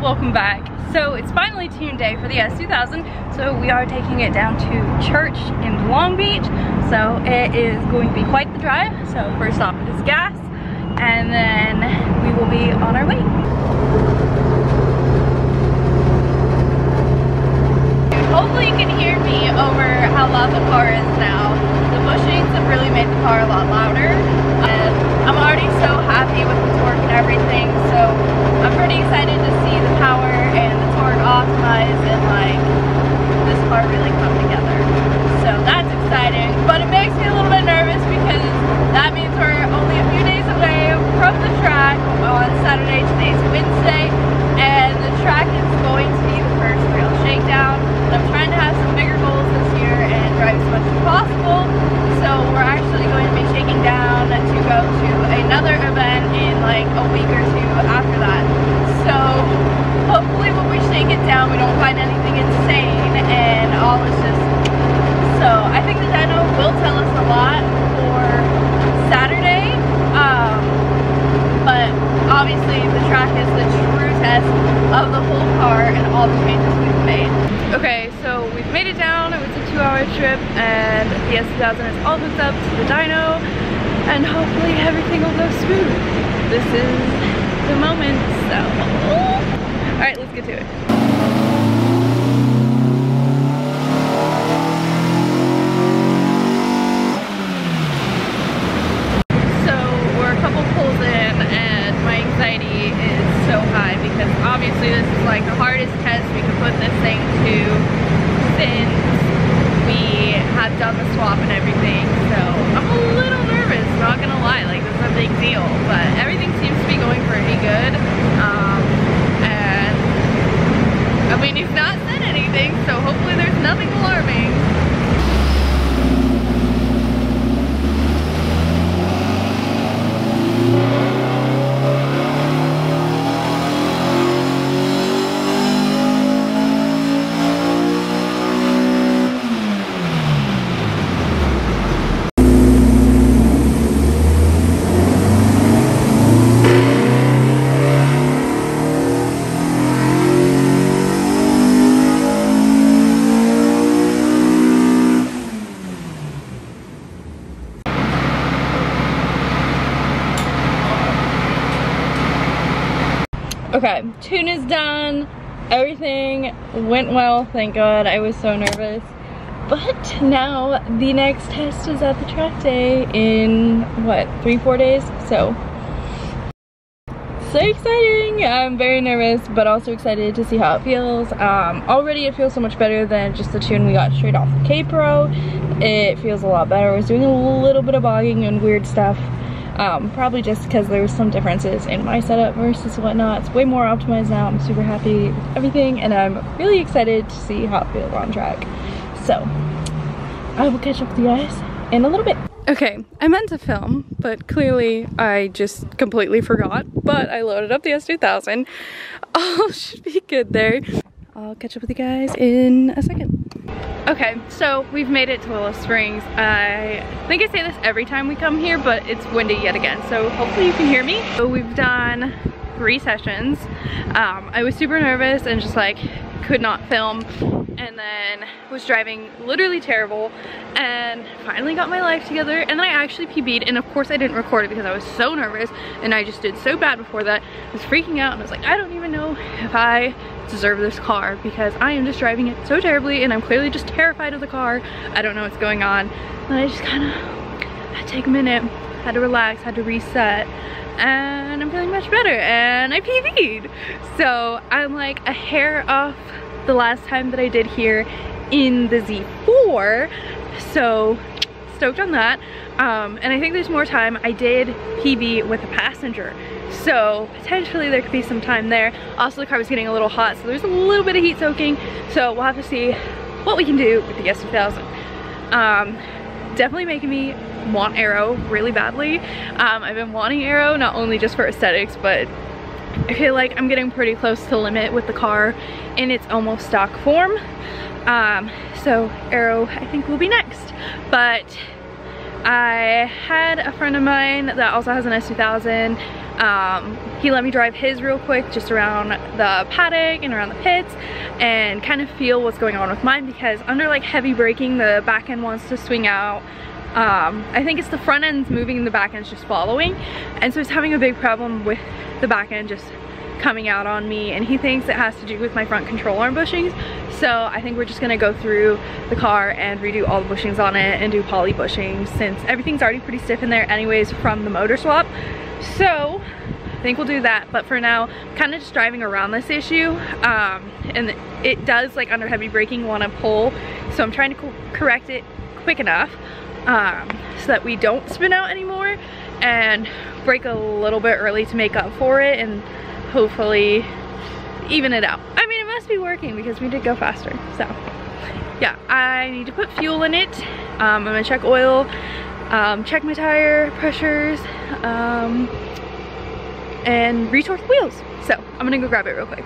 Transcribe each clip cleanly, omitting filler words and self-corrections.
welcome back. So it's finally tune day for the S2000, so we are taking it down to church in Long Beach. So it is going to be quite the drive. So first off it is gas, and then we will be on our way. Hopefully you can hear me over how loud the car is now. The bushings have really made the car a lot louder, and I'm already so happy with the torque and everything, so I'm pretty excited to see the power and the torque optimized and like this car really come together. So that's exciting, but it makes me a little bit nervous because that means we're only a few days away from the track on Saturday. Today's Wednesday, and the track is going to be the first real shakedown. I'm trying to have some bigger goals this year and drive as much as possible. So we're actually going to be shaking down to go to another event in like a week or two after that. So hopefully when we shake it down we don't find anything insane and all is just... So I think the dyno will tell us a lot for Saturday, but obviously the track is the true test of the whole car and all the changes we've made. Okay, so we've made it down. It was a 2-hour trip, and the S2000 is all hooked up to the dyno, and hopefully everything will go smooth. This is the moment, so... Alright, let's get to it. So we're a couple pulls in, and my anxiety is so high because obviously this is like the hardest test we could put this thing to since we have done the swap and everything. So I'm a little nervous, not gonna lie, like this is a big deal, but everything seems to be going pretty good. And I mean, he's not said anything, so hopefully there's nothing alarming. Okay, tune is done. Everything went well, thank God. I was so nervous. But now the next test is at the track day in, what, 3-4 days? So exciting. I'm very nervous, but also excited to see how it feels. Already it feels so much better than just the tune we got straight off the K Pro. It feels a lot better. I was doing a little bit of bogging and weird stuff. Probably just because there was some differences in my setup versus whatnot. It's way more optimized now. I'm super happy with everything, and I'm really excited to see how it feels on track. So I will catch up with you guys in a little bit. Okay, I meant to film, but clearly I just completely forgot. But I loaded up the S2000. All should be good there. I'll catch up with you guys in a second. Okay, so we've made it to Willow Springs. I think I say this every time we come here, but it's windy yet again, so hopefully you can hear me. So we've done 3 sessions. I was super nervous and just like could not film, and then was driving literally terrible, and finally got my life together, and then I actually PB'd, and of course I didn't record it because I was so nervous and I just did so bad before that. I was freaking out and I was like, I don't even know if I deserve this car because I am just driving it so terribly, and I'm clearly just terrified of the car. I don't know what's going on, and I just kind of had to take a minute, had to relax, had to reset, and I'm feeling much better, and I PB'd. So I'm like a hair off the last time that I did here in the Z4, so stoked on that. And I think there's more time. I did PB with a passenger, so potentially there could be some time there. Also the car was getting a little hot, so there's a little bit of heat soaking, so we'll have to see what we can do with the S2000. Definitely making me want aero really badly. I've been wanting aero not only just for aesthetics, but I feel like I'm getting pretty close to the limit with the car in its almost stock form. So aero I think will be next. But I had a friend of mine that also has an S2000 He let me drive his real quick just around the paddock and around the pits and kind of feel what's going on with mine, because under like heavy braking the back end wants to swing out. I think it's the front end's moving, the back end's just following, and so it's having a big problem with the back end just coming out on me, and he thinks it has to do with my front control arm bushings. So I think we're just gonna go through the car and redo all the bushings on it and do poly bushings, since everything's already pretty stiff in there anyways from the motor swap. So I think we'll do that, but for now I'm kind of just driving around this issue, and it does, like under heavy braking, want to pull, so I'm trying to correct it quick enough so that we don't spin out anymore, and brake a little bit early to make up for it and hopefully even it out. I mean, it must be working because we did go faster. So yeah, I need to put fuel in it. I'm gonna check oil, check my tire pressures, and retorque the wheels. So I'm gonna go grab it real quick.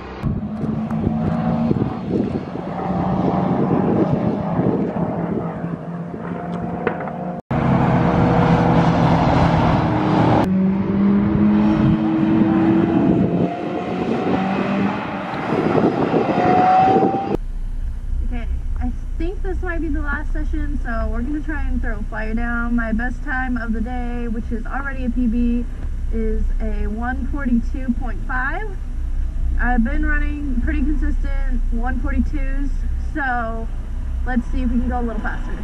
Session, so we're gonna try and throw fire down. My best time of the day, which is already a PB, is a 142.5. I've been running pretty consistent 142s, so let's see if we can go a little faster.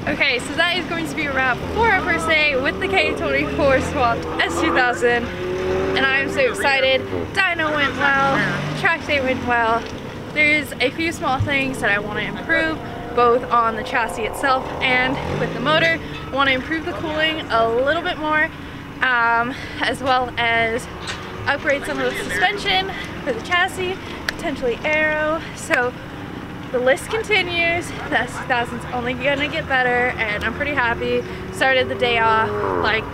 Okay, so that is going to be a wrap for our first day with the K24 swapped S2000, and I'm so excited. Dyno went well, track day went well. There's a few small things that I want to improve, both on the chassis itself and with the motor. I want to improve the cooling a little bit more, as well as upgrade some of the suspension for the chassis, potentially aero. So the list continues. The S2000's only gonna get better, and I'm pretty happy. Started the day off like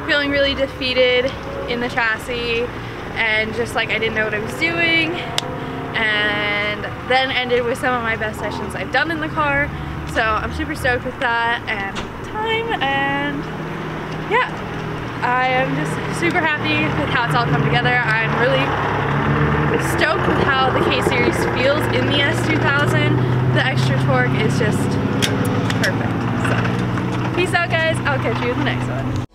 feeling really defeated in the chassis and just like I didn't know what I was doing, and then ended with some of my best sessions I've done in the car. So I'm super stoked with that and time, and yeah, I am just super happy with how it's all come together. I'm really stoked with how the K-Series feels in the S2000. The extra torque is just perfect. So peace out guys, I'll catch you in the next one.